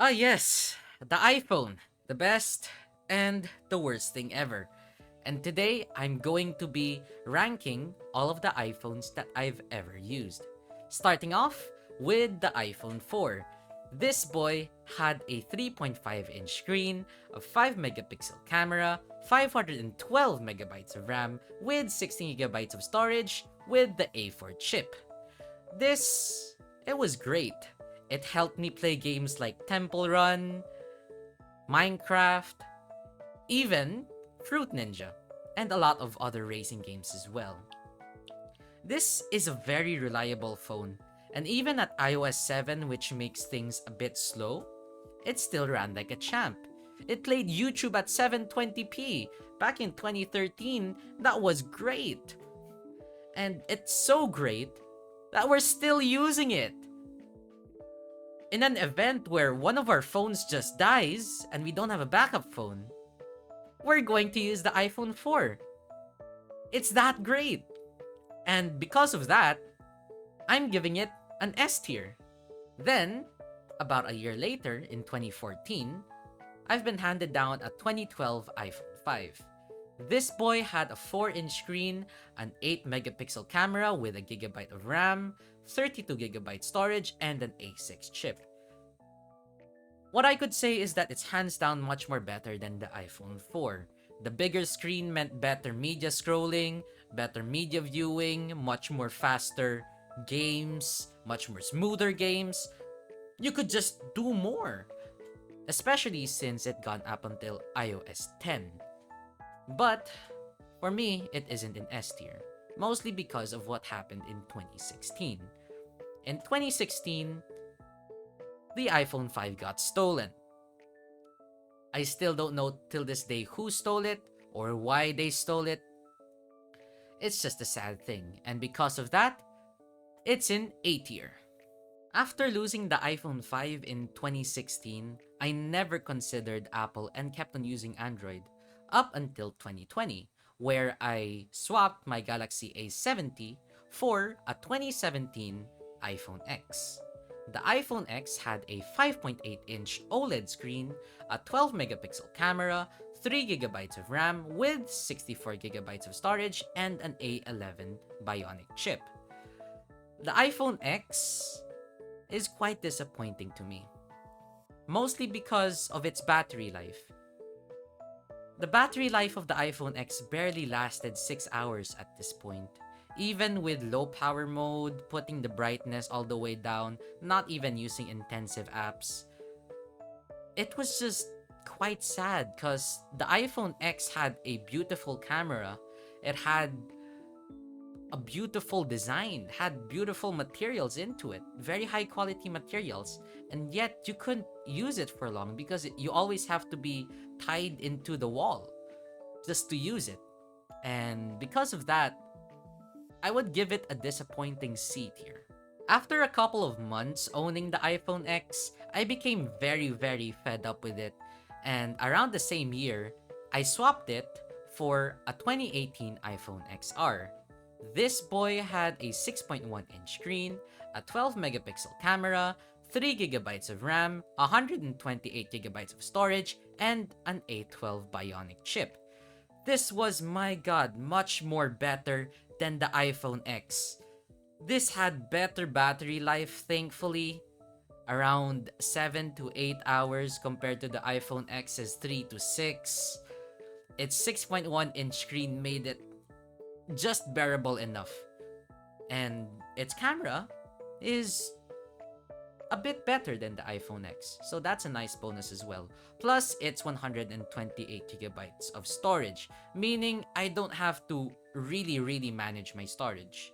Ah, yes, the iPhone, the best and the worst thing ever. And today I'm going to be ranking all of the iPhones that I've ever used. Starting off with the iPhone 4. This boy had a 3.5-inch screen, a 5 megapixel camera, 512 megabytes of RAM with 16 gigabytes of storage with the A4 chip. It was great. It helped me play games like Temple Run, Minecraft, even Fruit Ninja, and a lot of other racing games as well. This is a very reliable phone, and even at iOS 7, which makes things a bit slow, it still ran like a champ. It played YouTube at 720p back in 2013. That was great. And it's so great that we're still using it. In an event where one of our phones just dies and we don't have a backup phone, we're going to use the iPhone 4. It's that great. And because of that, I'm giving it an S tier. Then, about a year later, in 2014, I've been handed down a 2012 iPhone 5. This boy had a 4-inch screen, an 8 megapixel camera with a gigabyte of RAM, 32 gigabyte storage, and an A6 chip. What I could say is that it's hands down much more better than the iPhone 4. The bigger screen meant better media scrolling, better media viewing, much more faster games, much more smoother games. You could just do more, especially since it gone up until iOS 10. But for me, it isn't an S tier, mostly because of what happened in 2016. In 2016, the iPhone 5 got stolen. I still don't know till this day who stole it or why they stole it. It's just a sad thing, and because of that, it's in A tier. After losing the iPhone 5 in 2016, I never considered Apple and kept on using Android up until 2020, where I swapped my Galaxy A70 for a 2017 iPhone X. The iPhone X had a 5.8-inch OLED screen, a 12 megapixel camera, 3 gigabytes of RAM with 64 gigabytes of storage, and an A11 Bionic chip. The iPhone X is quite disappointing to me, mostly because of its battery life. The battery life of the iPhone X barely lasted 6 hours at this point. Even with low power mode, putting the brightness all the way down, not even using intensive apps. It was just quite sad because the iPhone X had a beautiful camera. It had a beautiful design, had beautiful materials into it, very high quality materials, and yet you couldn't use it for long because you always have to be tied into the wall just to use it. And because of that, I would give it a disappointing C tier. After a couple of months owning the iPhone X, I became very fed up with it, and around the same year, I swapped it for a 2018 iPhone XR. This boy had a 6.1-inch screen, a 12 megapixel camera, 3 gigabytes of RAM, 128 gigabytes of storage, and an A12 Bionic chip. This was, my god, much more better than the iPhone X. This had better battery life, thankfully, around 7 to 8 hours compared to the iPhone X's 3 to 6. Its 6.1-inch screen made it just bearable enough. And its camera is a bit better than the iPhone X, so that's a nice bonus as well. Plus, it's 128 gigabytes of storage, meaning I don't have to really manage my storage.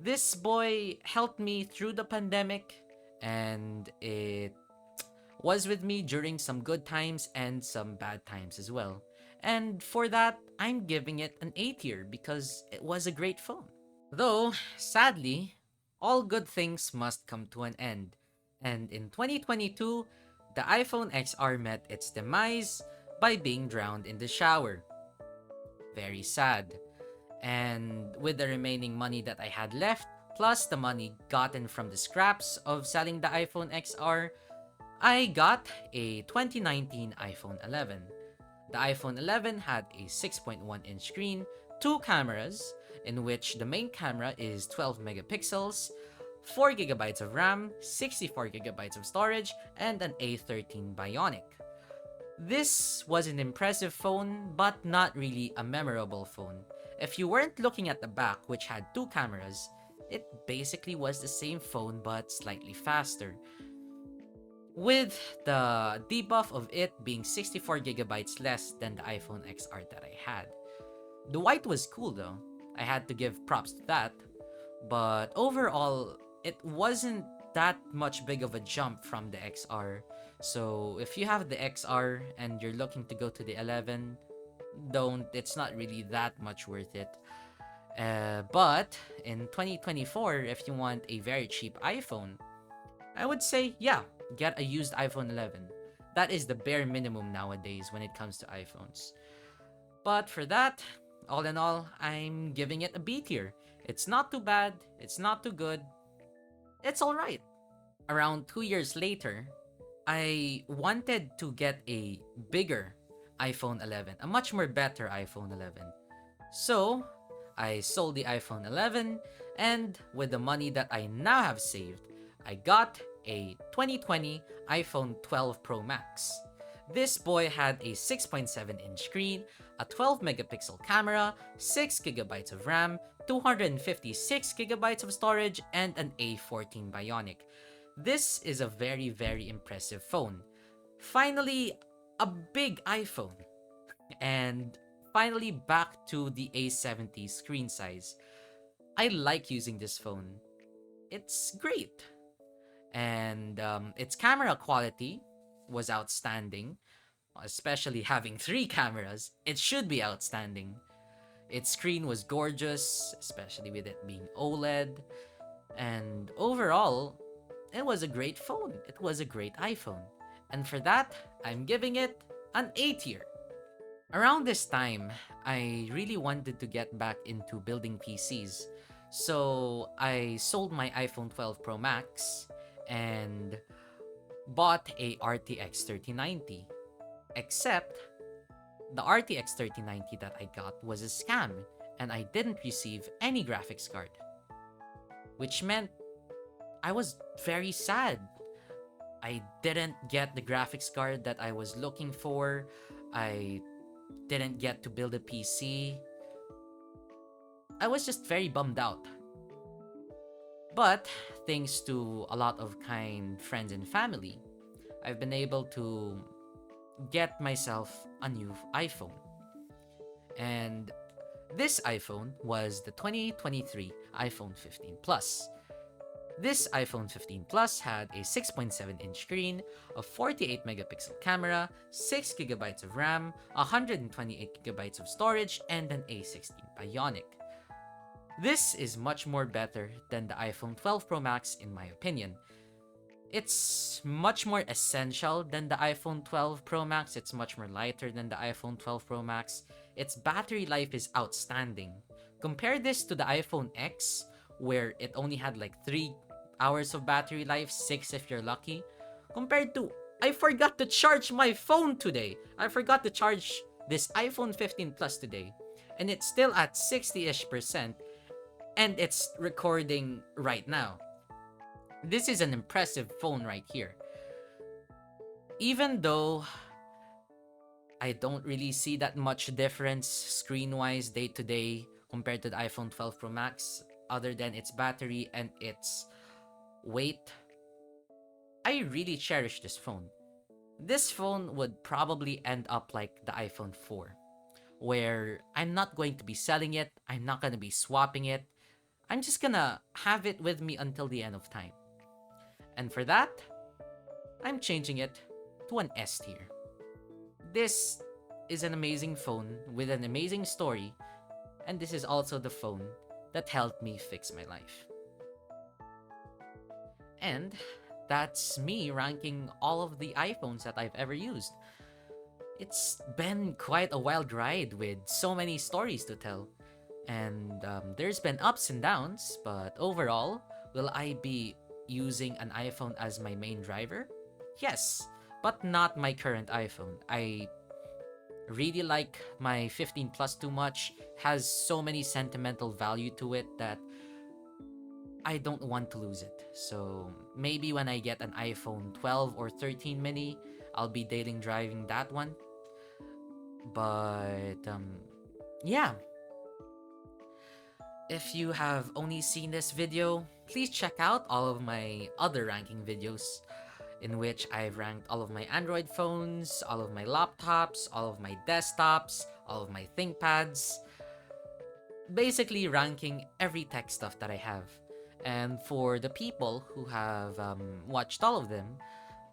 This boy helped me through the pandemic, and it was with me during some good times and some bad times as well. And for that, I'm giving it an A tier because it was a great phone. Though, sadly, all good things must come to an end. And in 2022, the iPhone XR met its demise by being drowned in the shower. Very sad. And with the remaining money that I had left, plus the money gotten from the scraps of selling the iPhone XR, I got a 2019 iPhone 11. The iPhone 11 had a 6.1-inch screen, two cameras, in which the main camera is 12 megapixels, 4 gigabytes of RAM, 64 gigabytes of storage, and an A13 Bionic. This was an impressive phone, but not really a memorable phone. If you weren't looking at the back, which had two cameras, it basically was the same phone but slightly faster, with the debuff of it being 64 gigabytes less than the iPhone XR that I had. The white was cool though, I had to give props to that, but overall, it wasn't that much big of a jump from the XR. So if you have the XR and you're looking to go to the 11, don't, it's not really that much worth it. But in 2024, if you want a very cheap iPhone, I would say, yeah, get a used iPhone 11. That is the bare minimum nowadays when it comes to iPhones. But for that, all in all, I'm giving it a B tier. It's not too bad, it's not too good, it's alright. Around 2 years later, I wanted to get a bigger iPhone 11, a much more better iPhone 11. So, I sold the iPhone 11, and with the money that I now have saved, I got a 2020 iPhone 12 Pro Max. This boy had a 6.7-inch screen, a 12 megapixel camera, 6 gigabytes of RAM, 256 gigabytes of storage, and an A14 Bionic. This is a very, very impressive phone. Finally, a big iPhone. And finally back to the A70 screen size. I like using this phone. It's great. And its camera quality was outstanding, especially having three cameras. It should be outstanding. Its screen was gorgeous, especially with it being OLED. And overall, it was a great phone. It was a great iPhone. And for that, I'm giving it an A tier. Around this time, I really wanted to get back into building PCs. So I sold my iPhone 12 Pro Max and bought a RTX 3090. Except, the RTX 3090 that I got was a scam and I didn't receive any graphics card. Which meant I was very sad. I didn't get the graphics card that I was looking for. I didn't get to build a PC. I was just very bummed out. But thanks to a lot of kind friends and family, I've been able to get myself a new iPhone. And this iPhone was the 2023 iPhone 15 Plus. This iPhone 15 Plus had a 6.7-inch screen, a 48 megapixel camera, 6 gigabytes of RAM, 128 gigabytes of storage, and an A16 Bionic. This is much more better than the iPhone 12 Pro Max in my opinion. It's much more essential than the iPhone 12 Pro Max, it's much more lighter than the iPhone 12 Pro Max, its battery life is outstanding. Compare this to the iPhone X, where it only had like 3 hours of battery life, 6 if you're lucky. Compared to, I forgot to charge my phone today. I forgot to charge this iPhone 15 Plus today. And it's still at 60-ish%. And it's recording right now. This is an impressive phone right here. Even though I don't really see that much difference screen-wise day to day compared to the iPhone 12 Pro Max, other than its battery and its weight, I really cherish this phone. This phone would probably end up like the iPhone 4, where I'm not going to be selling it, I'm not going to be swapping it, I'm just gonna have it with me until the end of time. And for that, I'm changing it to an S tier. This is an amazing phone with an amazing story, and this is also the phone that helped me fix my life. And that's me ranking all of the iPhones that I've ever used. It's been quite a wild ride with so many stories to tell. And there's been ups and downs, but overall, will I be using an iPhone as my main driver? Yes, but not my current iPhone. I really like my 15 Plus too much. Has so many sentimental value to it that I don't want to lose it. So maybe when I get an iPhone 12 or 13 mini, I'll be dating driving that one. But yeah, if you have only seen this video, please check out all of my other ranking videos in which I've ranked all of my Android phones, all of my laptops, all of my desktops, all of my ThinkPads, basically ranking every tech stuff that I have. And for the people who have watched all of them,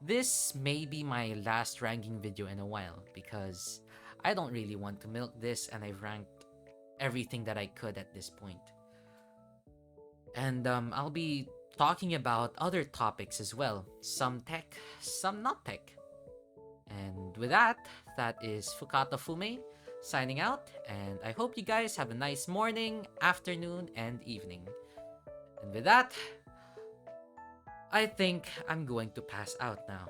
this may be my last ranking video in a while because I don't really want to milk this and I've ranked everything that I could at this point. And I'll be talking about other topics as well. Some tech, some not tech. And with that, that is fuukattofumei signing out. And I hope you guys have a nice morning, afternoon, and evening. And with that, I think I'm going to pass out now.